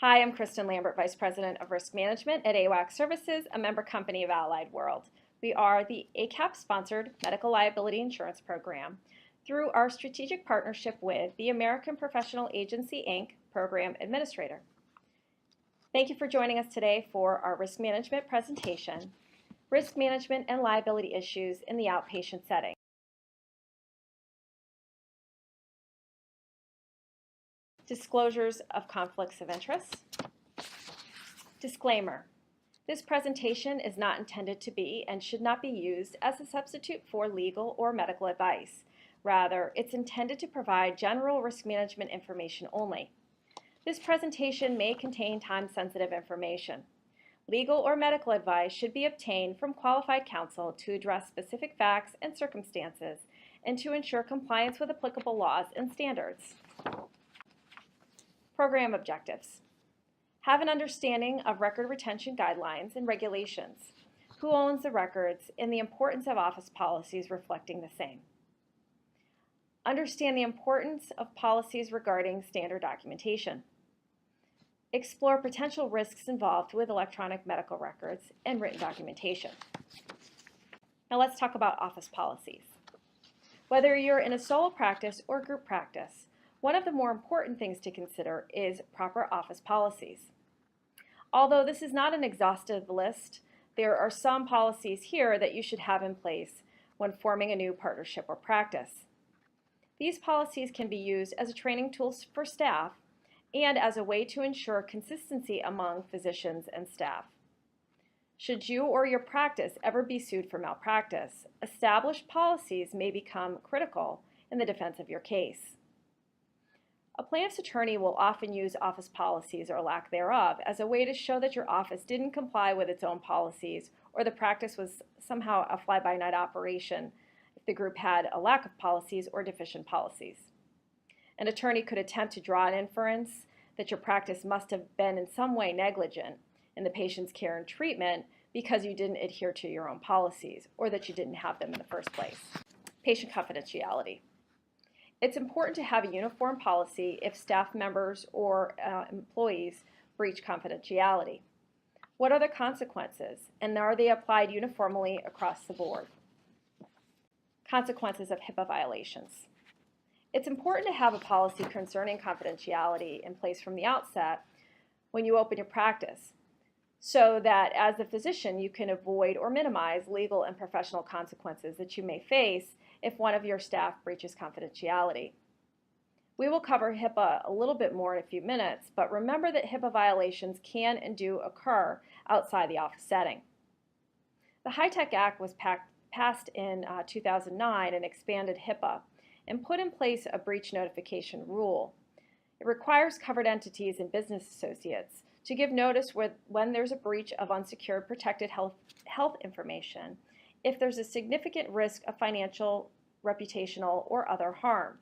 Hi, I'm Kristen Lambert, Vice President of Risk Management at AWAC Services, a member company of Allied World. We are the ACAP-sponsored medical liability insurance program through our strategic partnership with the American Professional Agency, Inc. Program Administrator. Thank you for joining us today for our risk management presentation, Risk Management and Liability Issues in the Outpatient Setting. Disclosures of conflicts of interest. Disclaimer. This presentation is not intended to be and should not be used as a substitute for legal or medical advice. Rather, it's intended to provide general risk management information only. This presentation may contain time-sensitive information. Legal or medical advice should be obtained from qualified counsel to address specific facts and circumstances and to ensure compliance with applicable laws and standards. Program objectives. Have an understanding of record retention guidelines and regulations, who owns the records, and the importance of office policies reflecting the same. Understand the importance of policies regarding standard documentation. Explore potential risks involved with electronic medical records and written documentation. Now let's talk about office policies. Whether you're in a solo practice or group practice, one of the more important things to consider is proper office policies. Although this is not an exhaustive list, there are some policies here that you should have in place when forming a new partnership or practice. These policies can be used as a training tool for staff and as a way to ensure consistency among physicians and staff. Should you or your practice ever be sued for malpractice, established policies may become critical in the defense of your case. A plaintiff's attorney will often use office policies or lack thereof as a way to show that your office didn't comply with its own policies or the practice was somehow a fly-by-night operation if the group had a lack of policies or deficient policies. An attorney could attempt to draw an inference that your practice must have been in some way negligent in the patient's care and treatment because you didn't adhere to your own policies or that you didn't have them in the first place. Patient confidentiality. It's important to have a uniform policy if staff members or employees breach confidentiality. What are the consequences, and are they applied uniformly across the board? Consequences of HIPAA violations. It's important to have a policy concerning confidentiality in place from the outset when you open your practice, so that as a physician you can avoid or minimize legal and professional consequences that you may face if one of your staff breaches confidentiality. We will cover HIPAA a little bit more in a few minutes, but remember that HIPAA violations can and do occur outside the office setting. The HITECH Act was passed in 2009 and expanded HIPAA and put in place a breach notification rule. It requires covered entities and business associates to give notice when there's a breach of unsecured protected health information if there's a significant risk of financial, reputational, or other harm.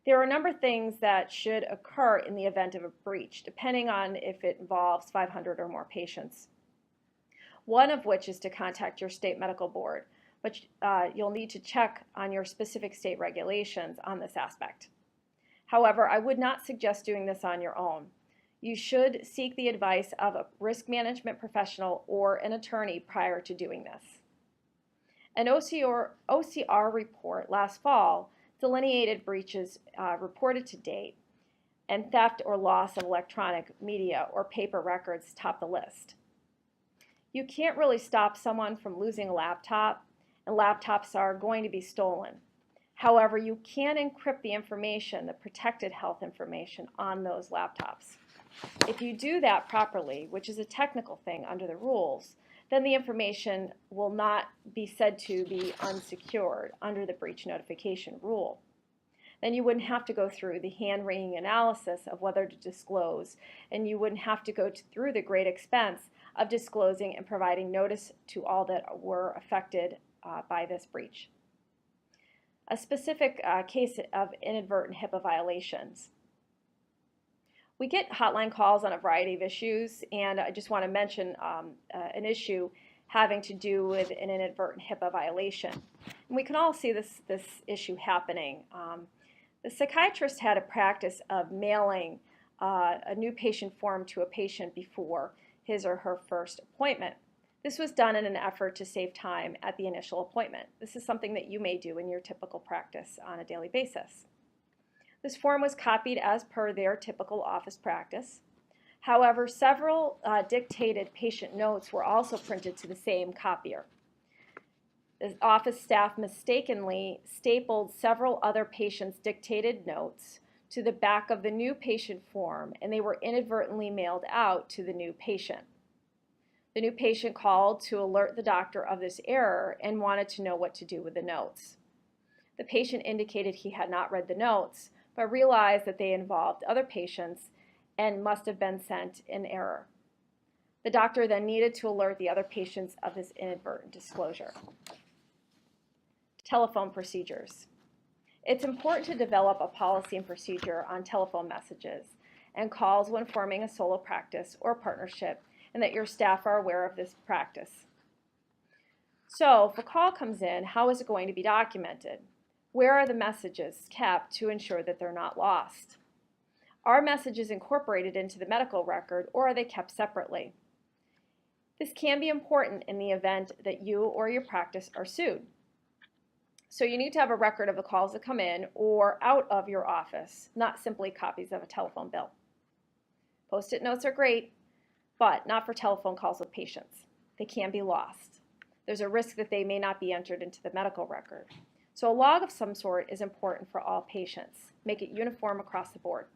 There are a number of things that should occur in the event of a breach, depending on if it involves 500 or more patients. One of which is to contact your state medical board, but you'll need to check on your specific state regulations on this aspect. However, I would not suggest doing this on your own. You should seek the advice of a risk management professional or an attorney prior to doing this. An OCR report last fall delineated breaches reported to date, and theft or loss of electronic media or paper records top the list. You can't really stop someone from losing a laptop, and laptops are going to be stolen. However, you can encrypt the information, the protected health information on those laptops. If you do that properly, which is a technical thing under the rules, then the information will not be said to be unsecured under the breach notification rule. Then you wouldn't have to go through the hand-wringing analysis of whether to disclose, and you wouldn't have to go through the great expense of disclosing and providing notice to all that were affected by this breach. A specific case of inadvertent HIPAA violations. We get hotline calls on a variety of issues, and I just want to mention an issue having to do with an inadvertent HIPAA violation. And we can all see this issue happening. The psychiatrist had a practice of mailing a new patient form to a patient before his or her first appointment. This was done in an effort to save time at the initial appointment. This is something that you may do in your typical practice on a daily basis. This form was copied as per their typical office practice. However, several dictated patient notes were also printed to the same copier. The office staff mistakenly stapled several other patients' dictated notes to the back of the new patient form, and they were inadvertently mailed out to the new patient. The new patient called to alert the doctor of this error and wanted to know what to do with the notes. The patient indicated he had not read the notes, but realized that they involved other patients and must have been sent in error. The doctor then needed to alert the other patients of this inadvertent disclosure. Telephone procedures. It's important to develop a policy and procedure on telephone messages and calls when forming a solo practice or partnership, and that your staff are aware of this practice. So, if a call comes in, how is it going to be documented? Where are the messages kept to ensure that they're not lost? Are messages incorporated into the medical record, or are they kept separately? This can be important in the event that you or your practice are sued. So you need to have a record of the calls that come in or out of your office, not simply copies of a telephone bill. Post-it notes are great, but not for telephone calls with patients. They can be lost. There's a risk that they may not be entered into the medical record. So a log of some sort is important for all patients. Make it uniform across the board.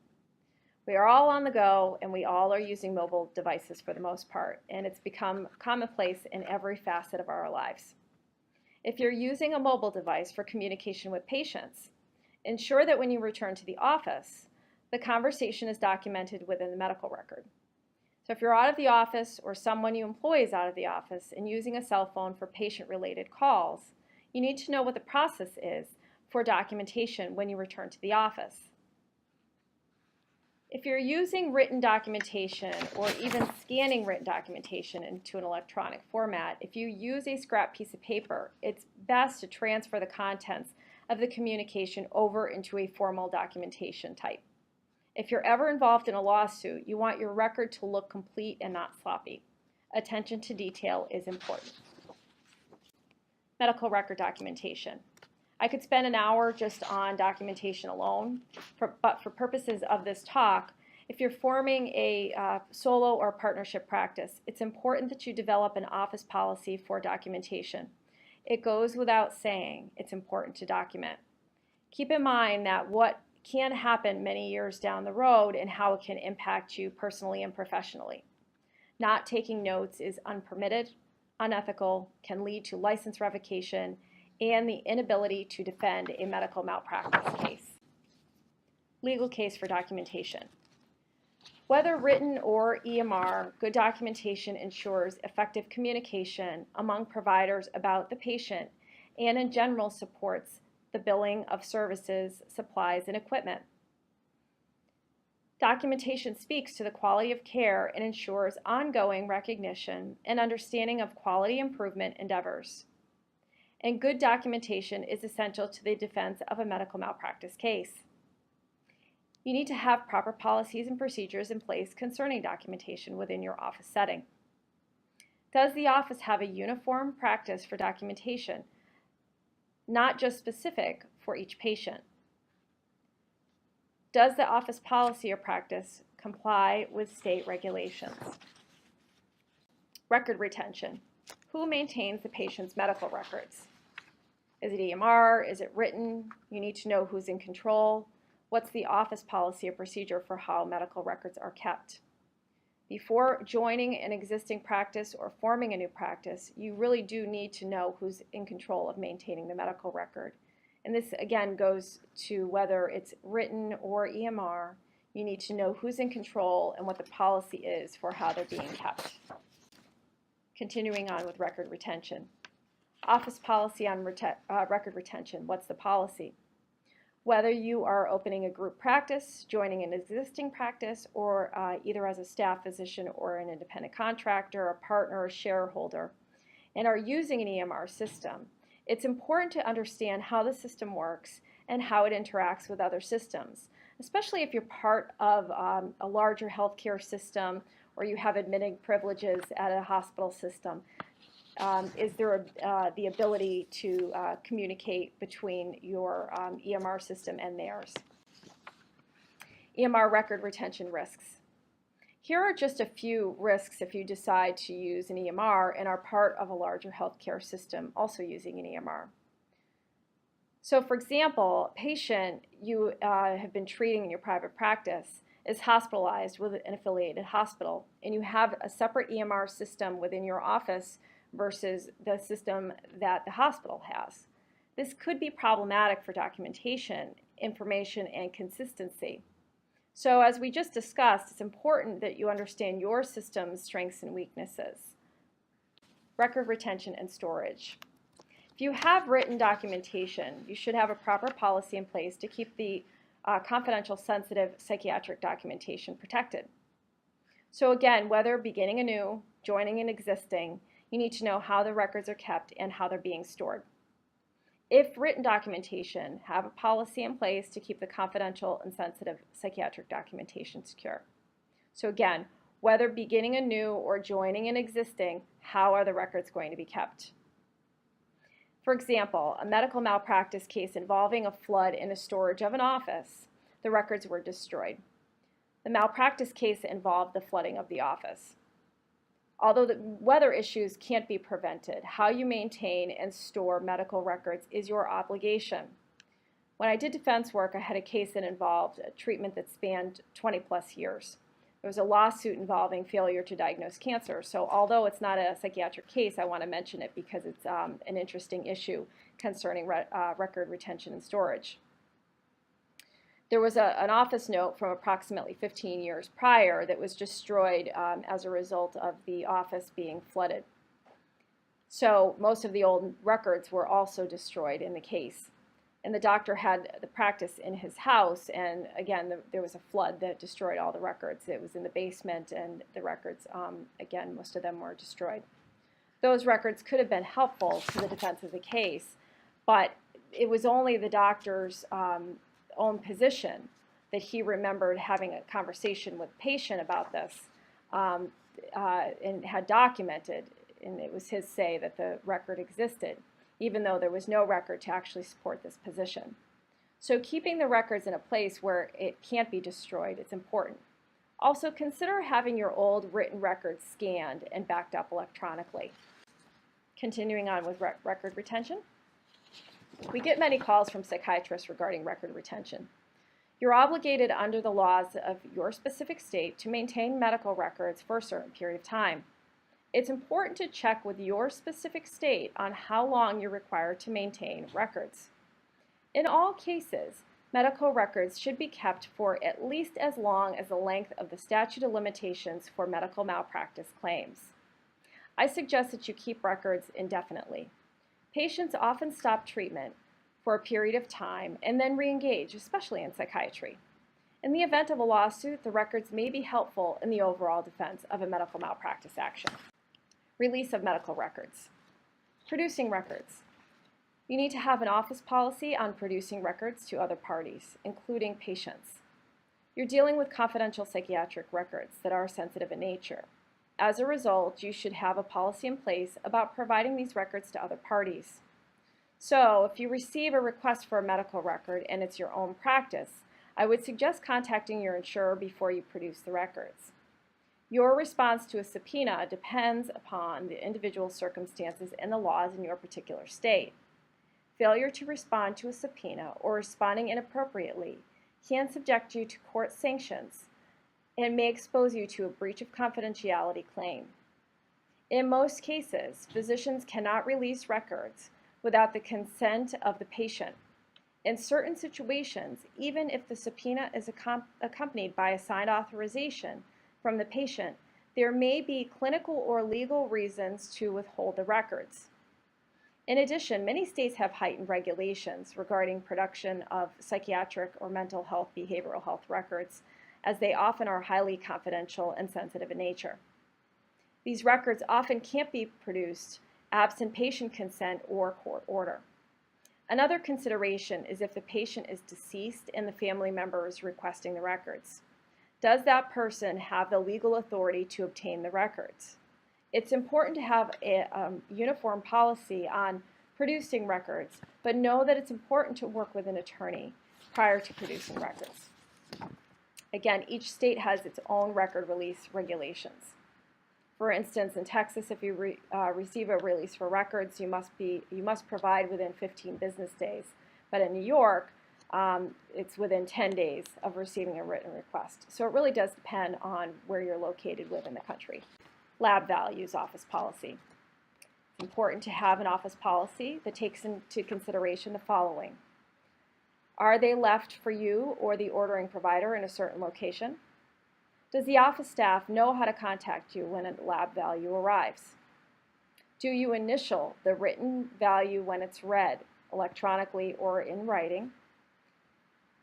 We are all on the go, and we all are using mobile devices for the most part, and it's become commonplace in every facet of our lives. If you're using a mobile device for communication with patients, ensure that when you return to the office, the conversation is documented within the medical record. So if you're out of the office or someone you employ is out of the office and using a cell phone for patient-related calls, you need to know what the process is for documentation when you return to the office. If you're using written documentation or even scanning written documentation into an electronic format, if you use a scrap piece of paper, it's best to transfer the contents of the communication over into a formal documentation type. If you're ever involved in a lawsuit, you want your record to look complete and not sloppy. Attention to detail is important. Medical record documentation. I could spend an hour just on documentation alone, but for purposes of this talk, if you're forming a solo or partnership practice, it's important that you develop an office policy for documentation. It goes without saying it's important to document. Keep in mind that what can happen many years down the road and how it can impact you personally and professionally. Not taking notes is unpermitted, unethical, can lead to license revocation, and the inability to defend a medical malpractice case. Legal case for documentation. Whether written or EMR, good documentation ensures effective communication among providers about the patient and in general supports the billing of services, supplies, and equipment. Documentation speaks to the quality of care and ensures ongoing recognition and understanding of quality improvement endeavors. And good documentation is essential to the defense of a medical malpractice case. You need to have proper policies and procedures in place concerning documentation within your office setting. Does the office have a uniform practice for documentation, not just specific for each patient? Does the office policy or practice comply with state regulations? Record retention. Who maintains the patient's medical records? Is it EMR? Is it written? You need to know who's in control. What's the office policy or procedure for how medical records are kept? Before joining an existing practice or forming a new practice, you really do need to know who's in control of maintaining the medical record. And this again goes to whether it's written or EMR. You need to know who's in control and what the policy is for how they're being kept. Continuing on with record retention. Office policy on record retention. What's the policy? Whether you are opening a group practice, joining an existing practice, or either as a staff physician or an independent contractor, a partner, or shareholder, and are using an EMR system, it's important to understand how the system works and how it interacts with other systems. especially if you're part of a larger healthcare system or you have admitting privileges at a hospital system. Is there the ability to communicate between your EMR system and theirs? EMR record retention risks. Here are just a few risks if you decide to use an EMR and are part of a larger healthcare system also using an EMR. So for example, a patient you have been treating in your private practice is hospitalized with an affiliated hospital, and you have a separate EMR system within your office versus the system that the hospital has. This could be problematic for documentation, information, and consistency. So as we just discussed, it's important that you understand your system's strengths and weaknesses. Record retention and storage. If you have written documentation, you should have a proper policy in place to keep the confidential, sensitive psychiatric documentation protected. So again, whether beginning anew, joining an existing, you need to know how the records are kept and how they're being stored. If written documentation, have a policy in place to keep the confidential and sensitive psychiatric documentation secure. So again, whether beginning anew or joining an existing, how are the records going to be kept? For example, a medical malpractice case involving a flood in the storage of an office, the records were destroyed. The malpractice case involved the flooding of the office. Although the weather issues can't be prevented, how you maintain and store medical records is your obligation. When I did defense work, I had a case that involved a treatment that spanned 20 plus years. There was a lawsuit involving failure to diagnose cancer. So although it's not a psychiatric case, I want to mention it because it's an interesting issue concerning record retention and storage. There was an office note from approximately 15 years prior that was destroyed as a result of the office being flooded. So most of the old records were also destroyed in the case. And the doctor had the practice in his house, and again, there was a flood that destroyed all the records. It was in the basement, and the records, again, most of them were destroyed. Those records could have been helpful to the defense of the case, but it was only the doctor's own position that he remembered having a conversation with the patient about this and had documented, and it was his say that the record existed, even though there was no record to actually support this position. So keeping the records in a place where it can't be destroyed is important. Also consider having your old written records scanned and backed up electronically. Continuing on with record retention. We get many calls from psychiatrists regarding record retention. You're obligated under the laws of your specific state to maintain medical records for a certain period of time. It's important to check with your specific state on how long you're required to maintain records. In all cases, medical records should be kept for at least as long as the length of the statute of limitations for medical malpractice claims. I suggest that you keep records indefinitely. Patients often stop treatment for a period of time and then re-engage, especially in psychiatry. In the event of a lawsuit, the records may be helpful in the overall defense of a medical malpractice action. Release of medical records. Producing records. You need to have an office policy on producing records to other parties, including patients. You're dealing with confidential psychiatric records that are sensitive in nature. As a result, you should have a policy in place about providing these records to other parties. So, if you receive a request for a medical record and it's your own practice, I would suggest contacting your insurer before you produce the records. Your response to a subpoena depends upon the individual circumstances and the laws in your particular state. Failure to respond to a subpoena or responding inappropriately can subject you to court sanctions and may expose you to a breach of confidentiality claim. In most cases, physicians cannot release records without the consent of the patient. In certain situations, even if the subpoena is accompanied by a signed authorization from the patient, there may be clinical or legal reasons to withhold the records. In addition, many states have heightened regulations regarding production of psychiatric or mental health, behavioral health records, as they often are highly confidential and sensitive in nature. These records often can't be produced absent patient consent or court order. Another consideration is if the patient is deceased and the family member is requesting the records. Does that person have the legal authority to obtain the records? It's important to have a uniform policy on producing records, but know that it's important to work with an attorney prior to producing records. Again, each state has its own record release regulations. For instance, in Texas, if you receive a release for records, you must provide within 15 business days. But in New York, it's within 10 days of receiving a written request. So it really does depend on where you're located within the country. Lab values office policy. It's important to have an office policy that takes into consideration the following. Are they left for you or the ordering provider in a certain location? Does the office staff know how to contact you when a lab value arrives? Do you initial the written value when it's read, electronically or in writing?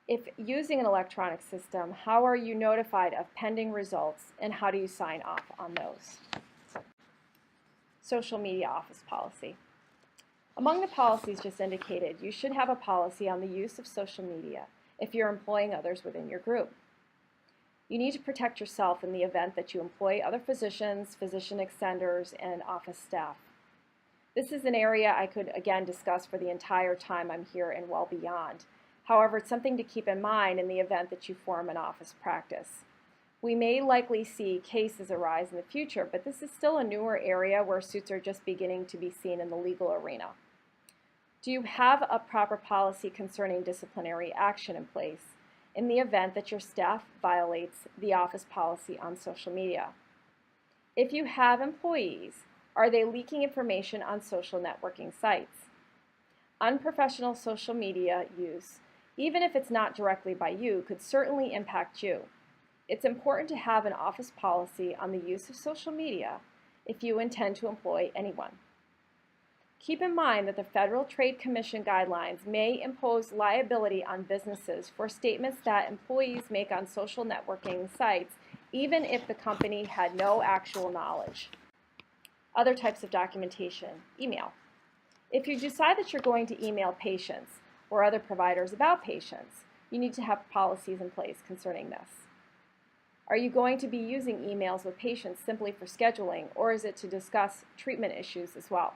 If using an electronic system, how are you notified of pending results and how do you sign off on those? Social media office policy. Among the policies just indicated, you should have a policy on the use of social media if you're employing others within your group. You need to protect yourself in the event that you employ other physicians, physician extenders, and office staff. This is an area I could again discuss for the entire time I'm here and well beyond. However, it's something to keep in mind in the event that you form an office practice. We may likely see cases arise in the future, but this is still a newer area where suits are just beginning to be seen in the legal arena. Do you have a proper policy concerning disciplinary action in place in the event that your staff violates the office policy on social media? If you have employees, are they leaking information on social networking sites? Unprofessional social media use, even if it's not directly by you, could certainly impact you. It's important to have an office policy on the use of social media if you intend to employ anyone. Keep in mind that the Federal Trade Commission guidelines may impose liability on businesses for statements that employees make on social networking sites, even if the company had no actual knowledge. Other types of documentation. Email. If you decide that you're going to email patients or other providers about patients, you need to have policies in place concerning this. Are you going to be using emails with patients simply for scheduling, or is it to discuss treatment issues as well?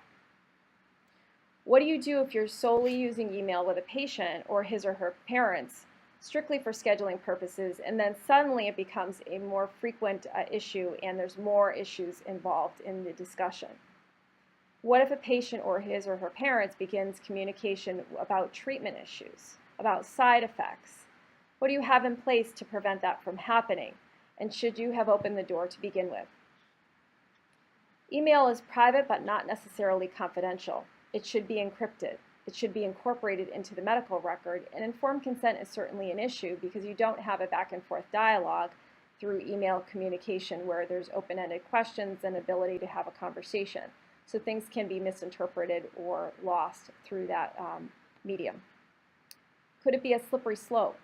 What do you do if you're solely using email with a patient or his or her parents strictly for scheduling purposes, and then suddenly it becomes a more frequent issue and there's more issues involved in the discussion? What if a patient or his or her parents begins communication about treatment issues, about side effects? What do you have in place to prevent that from happening? And should you have opened the door to begin with? Email is private but not necessarily confidential. It should be encrypted. It should be incorporated into the medical record, and informed consent is certainly an issue because you don't have a back and forth dialogue through email communication where there's open-ended questions and ability to have a conversation. So things can be misinterpreted or lost through that medium. Could it be a slippery slope?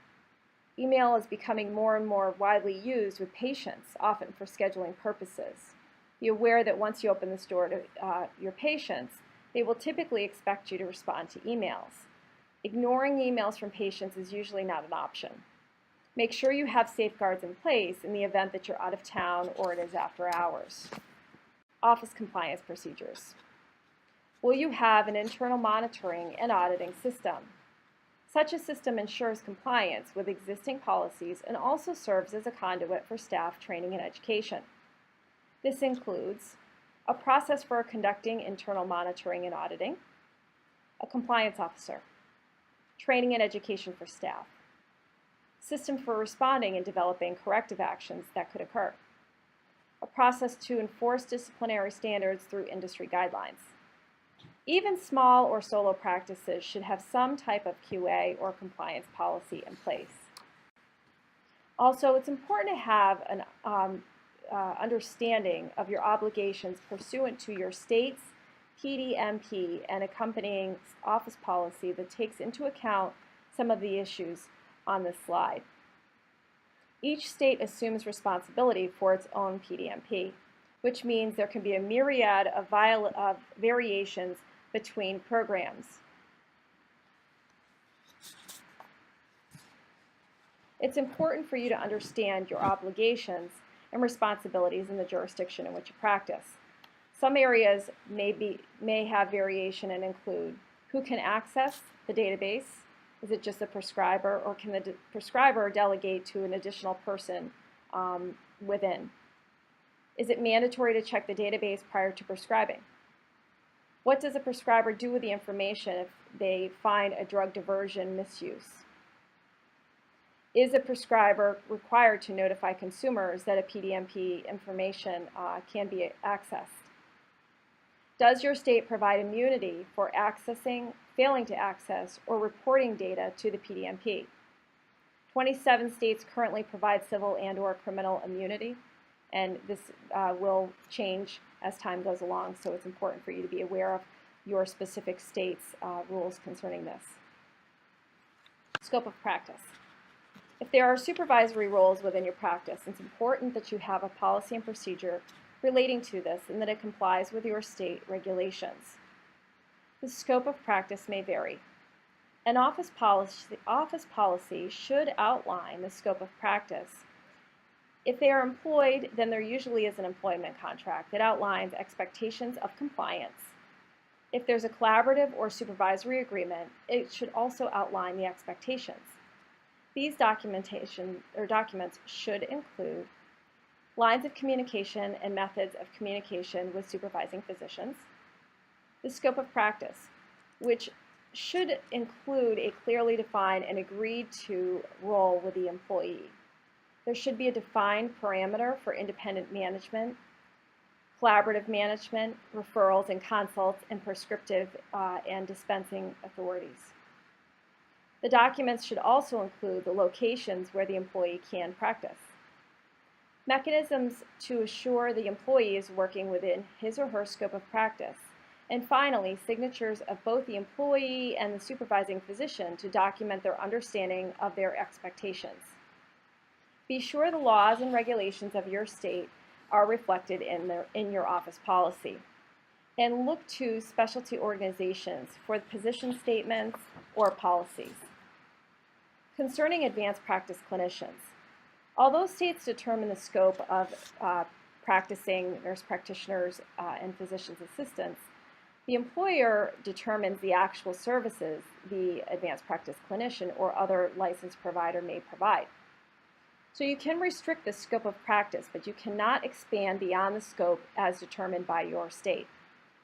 Email is becoming more and more widely used with patients, often for scheduling purposes. Be aware that once you open this door to your patients, they will typically expect you to respond to emails. Ignoring emails from patients is usually not an option. Make sure you have safeguards in place in the event that you're out of town or it is after hours. Office compliance procedures. Will you have an internal monitoring and auditing system? Such a system ensures compliance with existing policies and also serves as a conduit for staff training and education. This includes a process for conducting internal monitoring and auditing, a compliance officer, training and education for staff, system for responding and developing corrective actions that could occur, a process to enforce disciplinary standards through industry guidelines. Even small or solo practices should have some type of QA or compliance policy in place. Also, it's important to have an understanding of your obligations pursuant to your state's PDMP and accompanying office policy that takes into account some of the issues on this slide. Each state assumes responsibility for its own PDMP, which means there can be a myriad of variations between programs. It's important for you to understand your obligations and responsibilities in the jurisdiction in which you practice. Some areas may have variation and include who can access the database. Is it just the prescriber, or can the prescriber delegate to an additional person within? Is it mandatory to check the database prior to prescribing? What does a prescriber do with the information if they find a drug diversion misuse? Is a prescriber required to notify consumers that a PDMP information can be accessed? Does your state provide immunity for accessing, failing to access, or reporting data to the PDMP? 27 states currently provide civil and/or criminal immunity, and this will change as time goes along, so it's important for you to be aware of your specific state's rules concerning this. Scope of practice. If there are supervisory roles within your practice, it's important that you have a policy and procedure relating to this and that it complies with your state regulations. The scope of practice may vary. An office policy should outline the scope of practice. If they are employed, then there usually is an employment contract that outlines expectations of compliance. If there's a collaborative or supervisory agreement, it should also outline the expectations. These documents should include lines of communication and methods of communication with supervising physicians, the scope of practice, which should include a clearly defined and agreed to role with the employee. There should be a defined parameter for independent management, collaborative management, referrals and consults, and prescriptive and dispensing authorities. The documents should also include the locations where the employee can practice, mechanisms to assure the employee is working within his or her scope of practice, and finally, signatures of both the employee and the supervising physician to document their understanding of their expectations. Be sure the laws and regulations of your state are reflected in your office policy. And look to specialty organizations for position statements or policies. Concerning advanced practice clinicians, although states determine the scope of practicing nurse practitioners and physician's assistants, the employer determines the actual services the advanced practice clinician or other licensed provider may provide. So you can restrict the scope of practice, but you cannot expand beyond the scope as determined by your state.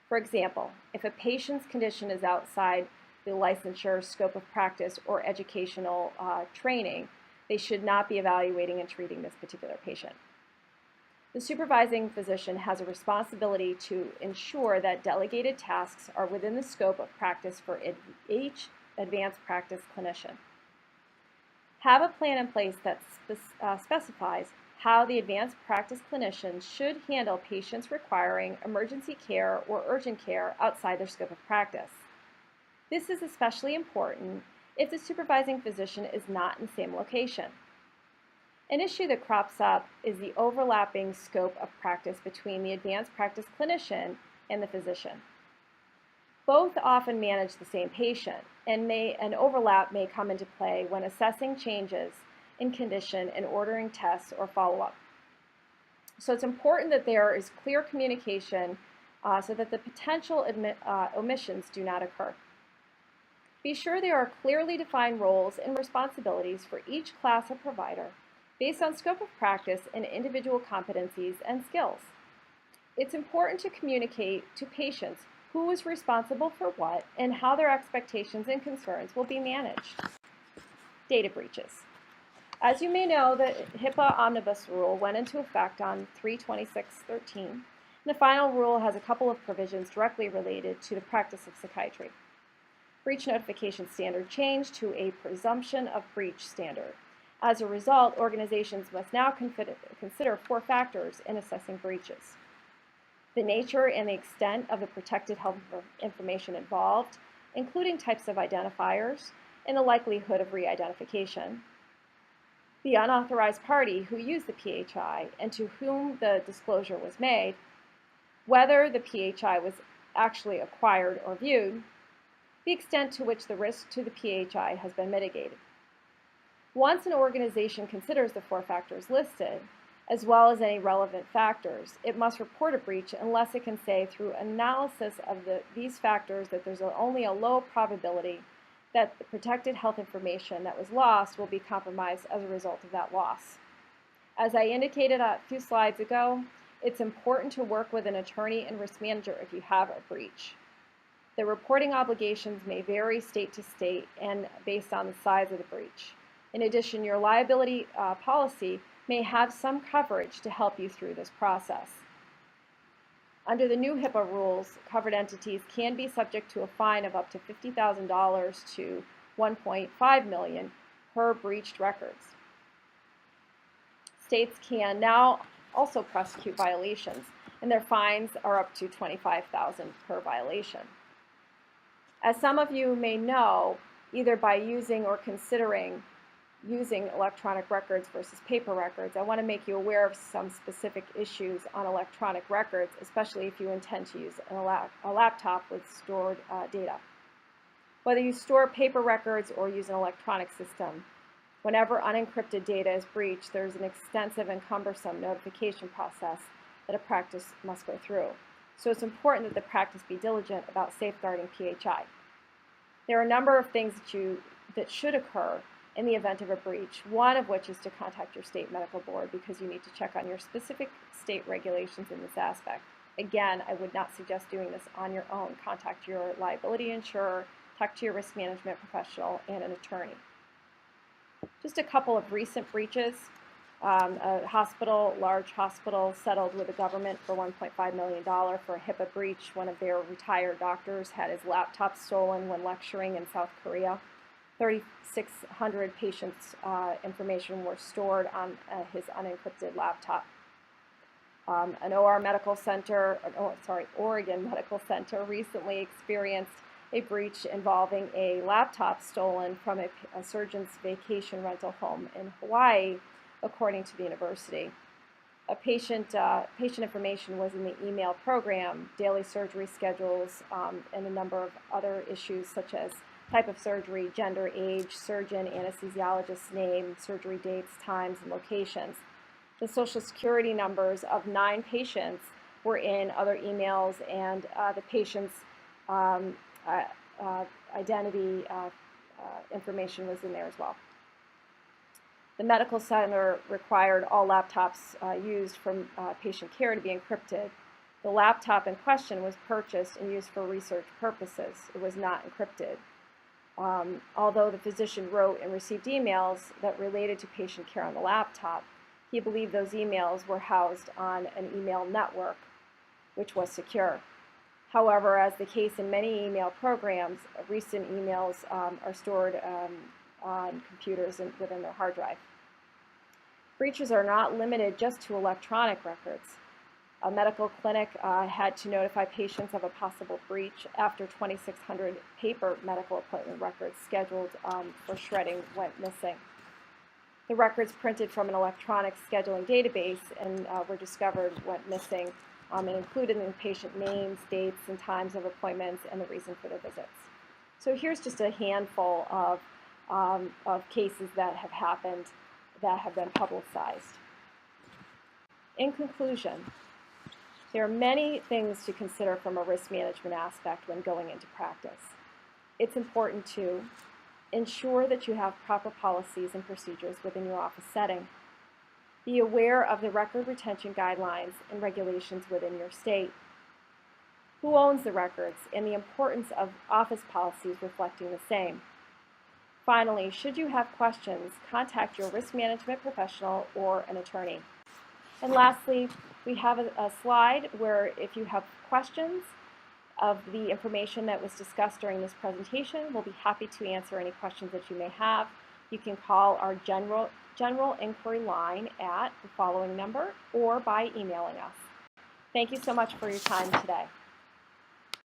For example, if a patient's condition is outside the licensure, scope of practice, or educational training, they should not be evaluating and treating this particular patient. The supervising physician has a responsibility to ensure that delegated tasks are within the scope of practice for each advanced practice clinician. Have a plan in place that specifies how the advanced practice clinician should handle patients requiring emergency care or urgent care outside their scope of practice. This is especially important if the supervising physician is not in the same location. An issue that crops up is the overlapping scope of practice between the advanced practice clinician and the physician. Both often manage the same patient, and an overlap may come into play when assessing changes in condition and ordering tests or follow-up. So it's important that there is clear communication so that the potential omissions do not occur. Be sure there are clearly defined roles and responsibilities for each class of provider based on scope of practice and individual competencies and skills. It's important to communicate to patients who is responsible for what and how their expectations and concerns will be managed. Data breaches. As you may know, the HIPAA Omnibus Rule went into effect on 3/26/13, and the final rule has a couple of provisions directly related to the practice of psychiatry. Breach notification standard changed to a presumption of breach standard. As a result, organizations must now consider 4 factors in assessing breaches: the nature and the extent of the protected health information involved, including types of identifiers, and the likelihood of re-identification, the unauthorized party who used the PHI and to whom the disclosure was made, whether the PHI was actually acquired or viewed, the extent to which the risk to the PHI has been mitigated. Once an organization considers the 4 factors listed, as well as any relevant factors, it must report a breach unless it can say through analysis of these factors that there's only a low probability that the protected health information that was lost will be compromised as a result of that loss. As I indicated a few slides ago, it's important to work with an attorney and risk manager if you have a breach. The reporting obligations may vary state to state and based on the size of the breach. In addition, your liability policy may have some coverage to help you through this process. Under the new HIPAA rules, covered entities can be subject to a fine of up to $50,000 to $1.5 million per breached records. States can now also prosecute violations, and their fines are up to $25,000 per violation. As some of you may know, either by using or considering using electronic records versus paper records, I want to make you aware of some specific issues on electronic records, especially if you intend to use a laptop with stored data. Whether you store paper records or use an electronic system, whenever unencrypted data is breached, there's an extensive and cumbersome notification process that a practice must go through. So it's important that the practice be diligent about safeguarding PHI. There are a number of things that should occur in the event of a breach, one of which is to contact your state medical board because you need to check on your specific state regulations in this aspect. Again, I would not suggest doing this on your own. Contact your liability insurer, talk to your risk management professional, and an attorney. Just a couple of recent breaches. A large hospital, settled with the government for $1.5 million for a HIPAA breach. One of their retired doctors had his laptop stolen when lecturing in South Korea. 3,600 patients' information were stored on his unencrypted laptop. An Oregon Medical Center recently experienced a breach involving a laptop stolen from a surgeon's vacation rental home in Hawaii, according to the university. Patient information was in the email program, daily surgery schedules, and a number of other issues such as type of surgery, gender, age, surgeon, anesthesiologist's name, surgery dates, times, and locations. The social security numbers of 9 patients were in other emails, and the patient's identity information was in there as well. The medical center required all laptops used from patient care to be encrypted. The laptop in question was purchased and used for research purposes. It was not encrypted. Although the physician wrote and received emails that related to patient care on the laptop, he believed those emails were housed on an email network, which was secure. However, as the case in many email programs, recent emails are stored on computers and within their hard drive. Breaches are not limited just to electronic records. A medical clinic had to notify patients of a possible breach after 2,600 paper medical appointment records scheduled for shredding went missing. The records printed from an electronic scheduling database and were discovered went missing and included in patient names, dates, and times of appointments and the reason for the visits. So here's just a handful of cases that have happened that have been publicized. In conclusion, there are many things to consider from a risk management aspect when going into practice. It's important to ensure that you have proper policies and procedures within your office setting. Be aware of the record retention guidelines and regulations within your state. Who owns the records and the importance of office policies reflecting the same. Finally, should you have questions, contact your risk management professional or an attorney. And lastly, we have a slide where if you have questions of the information that was discussed during this presentation, we'll be happy to answer any questions that you may have. You can call our general inquiry line at the following number or by emailing us. Thank you so much for your time today.